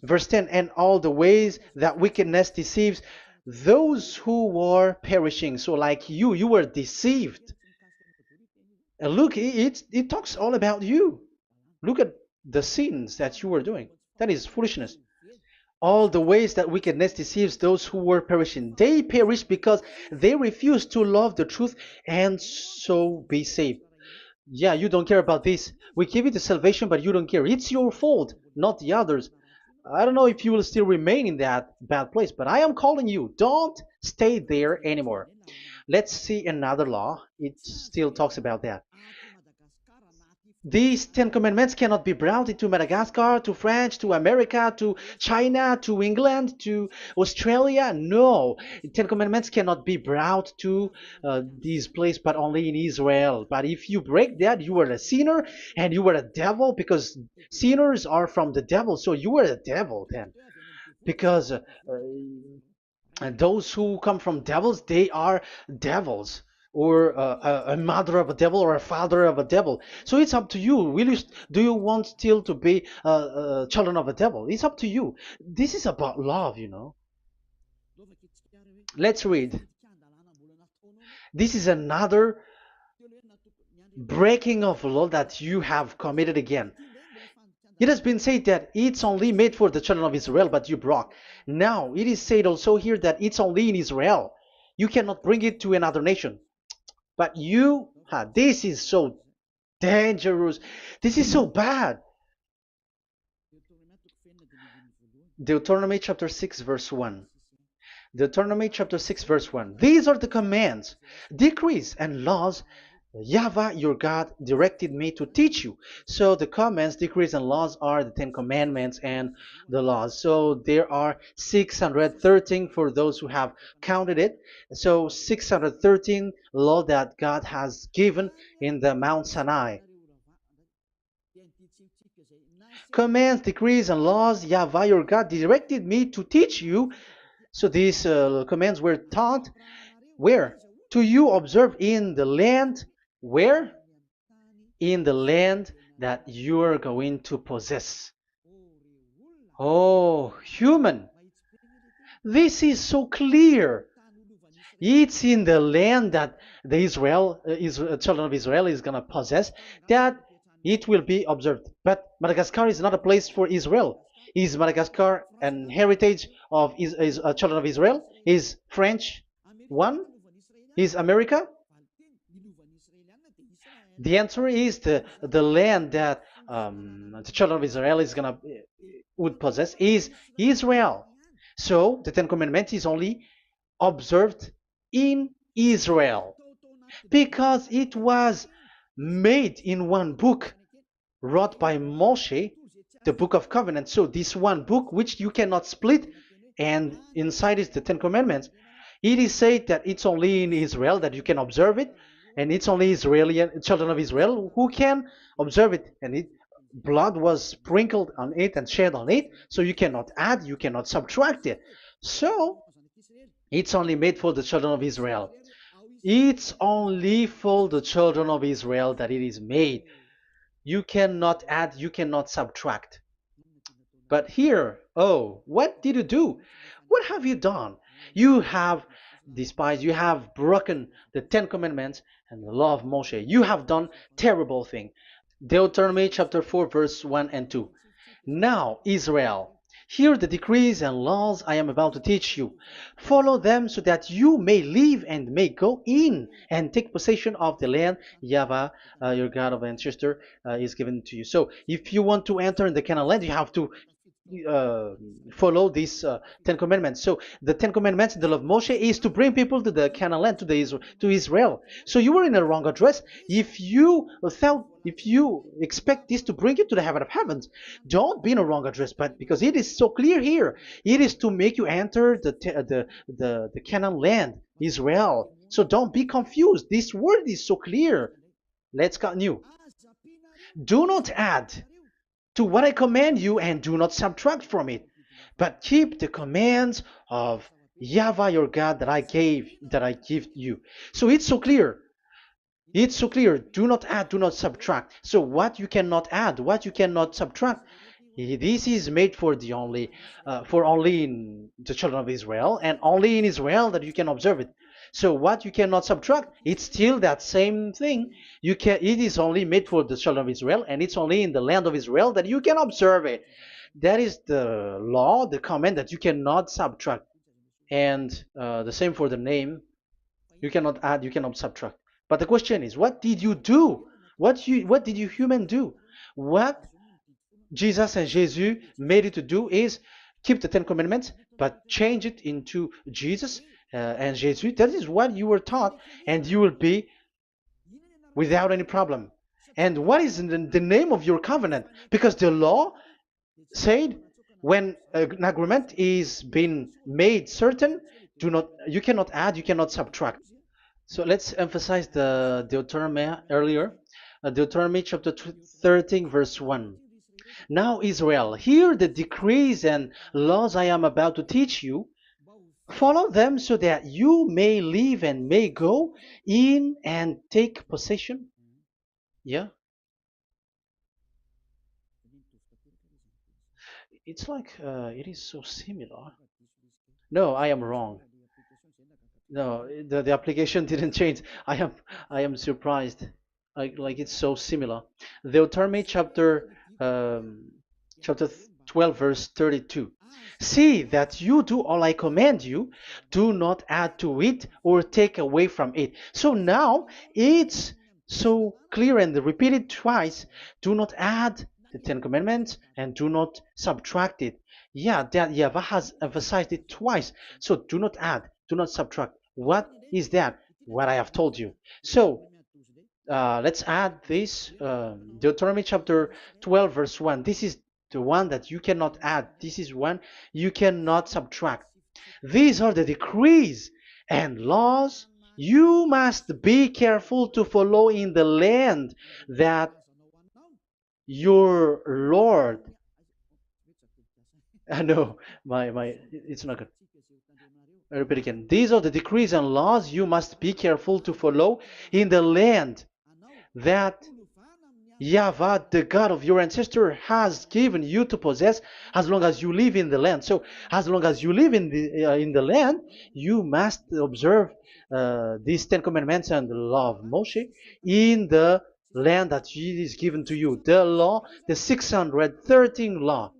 Verse 10, and all the ways that wickedness deceives those who were perishing. So like you were deceived. And look, it talks all about you. Look at the sins that you were doing. That is foolishness. All the ways that wickedness deceives those who were perishing. They perish because they refuse to love the truth and so be saved. Yeah, you don't care about this. We give you the salvation, but you don't care. It's your fault, not the others. I don't know if you will still remain in that bad place, but I am calling you. Don't stay there anymore. Let's see another law. It still talks about that. These Ten Commandments cannot be brought into Madagascar, to France, to America, to China, to England, to Australia. No, Ten Commandments cannot be brought to these places, but only in Israel. But if you break that, you are a sinner and you are a devil, because sinners are from the devil. So you are a devil then, because and those who come from devils, they are devils, or a mother of a devil, or a father of a devil. So it's up to you. Do you want still to be children of a devil? It's up to you. This is about love. Let's read. This is another breaking of law that you have committed again. It has been said that it's only made for the children of Israel, but you broke. Now, it is said also here that it's only in Israel. You cannot bring it to another nation. But this is so dangerous. This is so bad. Deuteronomy chapter 6, verse 1. Deuteronomy chapter 6, verse 1. These are the commands, decrees, and laws YAHVAH, your God, directed me to teach you. So the commands, decrees, and laws are the Ten Commandments and the laws. So there are 613 for those who have counted it. So 613 law that God has given in the Mount Sinai. Commands, decrees, and laws, YAHVAH, your God, directed me to teach you. So these commands were taught where? To you observe in the land. Where? In the land that you are going to possess. Oh, human. This is so clear. It's in the land that the children of Israel is going to possess, that it will be observed. But Madagascar is not a place for Israel. Is Madagascar an heritage of children of Israel? Is French one? Is America? The answer is the land that the children of Israel would possess is Israel. So the Ten Commandments is only observed in Israel, because it was made in one book wrote by Moshe, the Book of Covenant. So this one book, which you cannot split, and inside is the Ten Commandments. It is said that it's only in Israel that you can observe it, and it's only children of Israel who can observe it. And blood was sprinkled on it and shed on it, so you cannot add, you cannot subtract it. So it's only made for the children of Israel. It's only for the children of Israel that it is made. You cannot add, you cannot subtract. But here, what did you do? What have you done? You have despised, you have broken the Ten Commandments and the law of Moshe. You have done terrible thing. Deuteronomy chapter 4, verse 1 and 2. Now, Israel, hear the decrees and laws I am about to teach you. Follow them so that you may live and may go in and take possession of the land YAHVAH, your God of ancestor, is given to you. So if you want to enter in the Canaan land, you have to follow these Ten Commandments. So the Ten Commandments, the law of Moshe, is to bring people to the Canaan land, to Israel. So you were in the wrong address if you expect this to bring you to the heaven of heavens. Don't be in a wrong address, but because it is so clear here, it is to make you enter the Canaan land, Israel. So don't be confused. This word is so clear. Let's continue. Do not add. to what I command you, and do not subtract from it, but keep the commands of Yahweh your God that I give you. So it's so clear. It's so clear. Do not add, do not subtract. So what you cannot add, what you cannot subtract, this is made for only in the children of Israel, and only in Israel that you can observe it. So what you cannot subtract, it's still that same thing. It is only made for the children of Israel, and it's only in the land of Israel that you can observe it. That is the law, the command that you cannot subtract. And the same for the name. You cannot add, you cannot subtract. But the question is, what did you do? What did you human do? What Jesus and Jesus made it to do is keep the Ten Commandments, but change it into Jesus and Jesus. That is what you were taught, and you will be without any problem. And what is the name of your covenant? Because the law said when an agreement is being made certain, you cannot add, you cannot subtract. So let's emphasize the Deuteronomy earlier. Deuteronomy chapter 13, verse 1. Now, Israel, hear the decrees and laws I am about to teach you. Follow them so that you may live and may go in and take possession. Yeah, it's like it is so similar. No, I am wrong. No, the application didn't change. I am surprised. Like it's so similar. Deuteronomy chapter 12 verse 32. See that you do all I command you, do not add to it or take away from it. So now it's so clear and repeated twice. Do not add the Ten Commandments and do not subtract it. Yeah, that Yahweh has emphasized it twice. So do not add, do not subtract. What is that? What I have told you. So let's add this Deuteronomy chapter 12, verse 1. This is the one that you cannot add. This is one you cannot subtract. These are the decrees and laws you must be careful to follow in the land that your Lord. I know it's not good. I repeat again. These are the decrees and laws you must be careful to follow in the land that Yahweh, the God of your ancestor, has given you to possess as long as you live in the land. So, as long as you live in the land, you must observe these Ten Commandments and the law of Moshe in the land that is given to you. The law, the 613 law.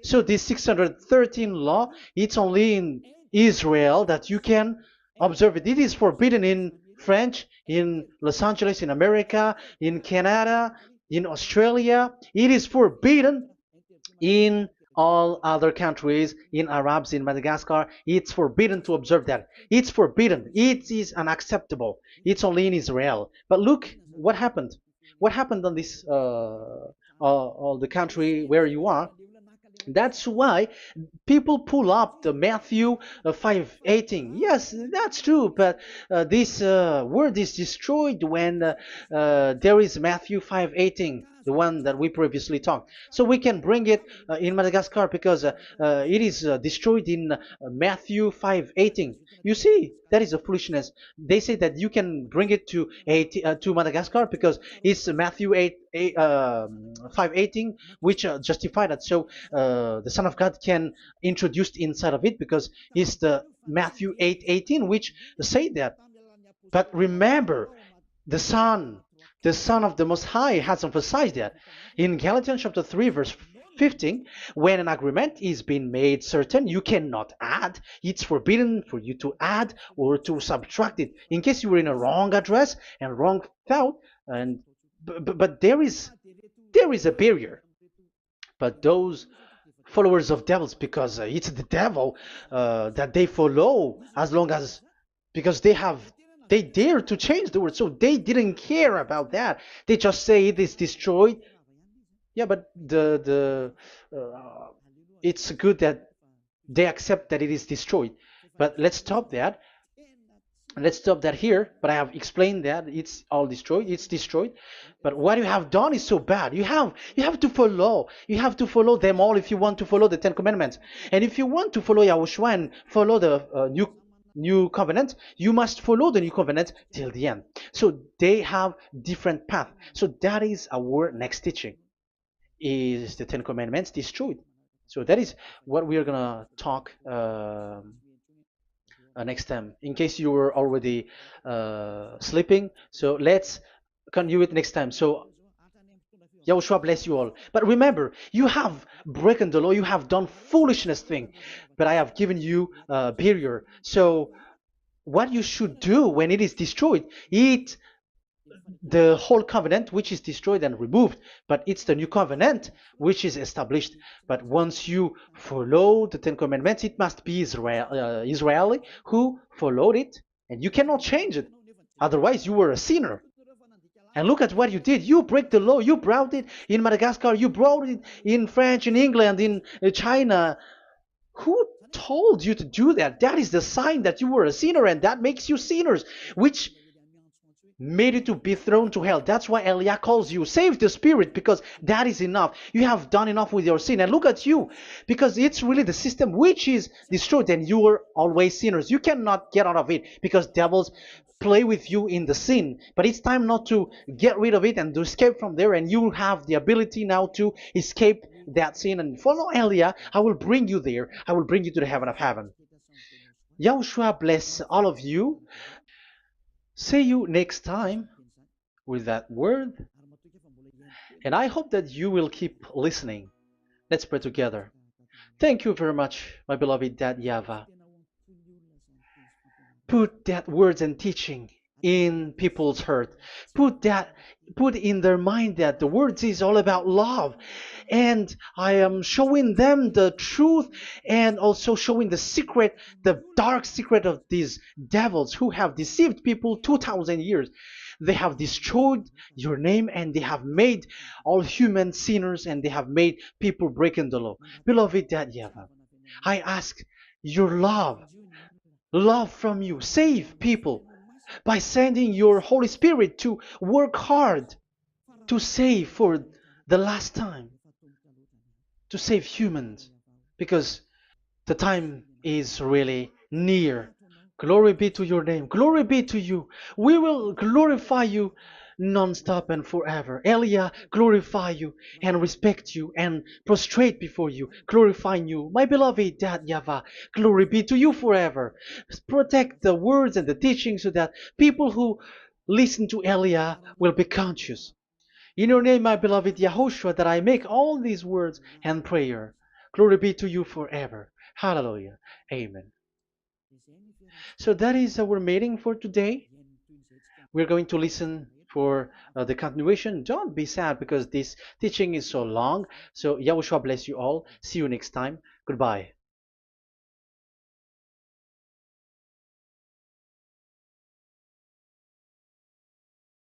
So this 613 law, it's only in Israel that you can observe it. It is forbidden in French, in Los Angeles, in America, in Canada, in Australia. It is forbidden in all other countries, in Arabs, in Madagascar. It's forbidden to observe that. It's forbidden. It is unacceptable. It's only in Israel. But look what happened. What happened on this, all the country where you are? That's why people pull up the Matthew 5:18. Yes, that's true, but this word is destroyed when there is Matthew 5:18, the one that we previously talked. So we can bring it in Madagascar because it is destroyed in Matthew 5:18. You see, that is a foolishness. They say that you can bring it to Madagascar because it's Matthew 5:18, which justify that. So the Son of God can introduce inside of it because it's the Matthew 8:18 which say that. But remember, the Son, the Son of the Most High has emphasized that in Galatians chapter 3 verse 15, when an agreement is being made certain, you cannot add. It's forbidden for you to add or to subtract it. In case you were in a wrong address and wrong thought, and but there is a barrier. But those followers of devils, because it's the devil that they follow, as long as because they dare to change the word, so they didn't care about that. They just say it is destroyed. Yeah, but it's good that they accept that it is destroyed. But let's stop that. Let's stop that here, but I have explained that it's all destroyed, it's destroyed. But what you have done is so bad. You have to follow, you have to follow them all if you want to follow the Ten Commandments. And if you want to follow Yahushua and follow the new covenant, you must follow the new covenant till the end. So they have different path. So that is our next teaching, is the Ten Commandments destroyed. So that is what we are gonna talk next time, in case you were already sleeping. So let's continue it next time. So Yahushua bless you all. But remember, you have broken the law, you have done foolishness thing, but I have given you a barrier. So what you should do when it is destroyed, it the whole covenant which is destroyed and removed, but it's the new covenant which is established. But once you follow the Ten Commandments, it must be Israeli who followed it, and you cannot change it. Otherwise, you were a sinner. And look at what you did. You break the law. You brought it in Madagascar. You brought it in France, in England, in China. Who told you to do that? That is the sign that you were a sinner, and that makes you sinners, which made you to be thrown to hell. That's why Elia calls you, save the spirit, because that is enough. You have done enough with your sin. And look at you, because it's really the system which is destroyed, and you are always sinners. You cannot get out of it, because devils play with you in the sin. But it's time not to get rid of it and to escape from there, and you have the ability now to escape that sin. And follow Elia. I will bring you there. I will bring you to the heaven of heaven. Yahushua bless all of you. See you next time with that word. And I hope that you will keep listening. Let's pray together. Thank you very much, my beloved Dad YAHVAH. Put that words and teaching in people's heart. Put in their mind that the words is all about love. And I am showing them the truth, and also showing the secret, the dark secret of these devils who have deceived people 2,000 years. They have destroyed your name, and they have made all human sinners, and they have made people breaking the law. Beloved Dad YAHVAH, I ask your love from you. Save people by sending your Holy Spirit to work hard to save for the last time, to save humans, because the time is really near. Glory be to your name. Glory be to you. We will glorify you non-stop and forever. Elia, glorify you and respect you and prostrate before you, glorifying you. My beloved Dad YAHVAH, glory be to you forever. Protect the words and the teachings so that people who listen to Elia will be conscious. In your name, my beloved YAHOSHUAH, that I make all these words and prayer. Glory be to you forever. Hallelujah. Amen. So that is our meeting for today. We're going to listen for the continuation. Don't be sad because this teaching is so long. So Yahushua bless you all. See you next time. Goodbye.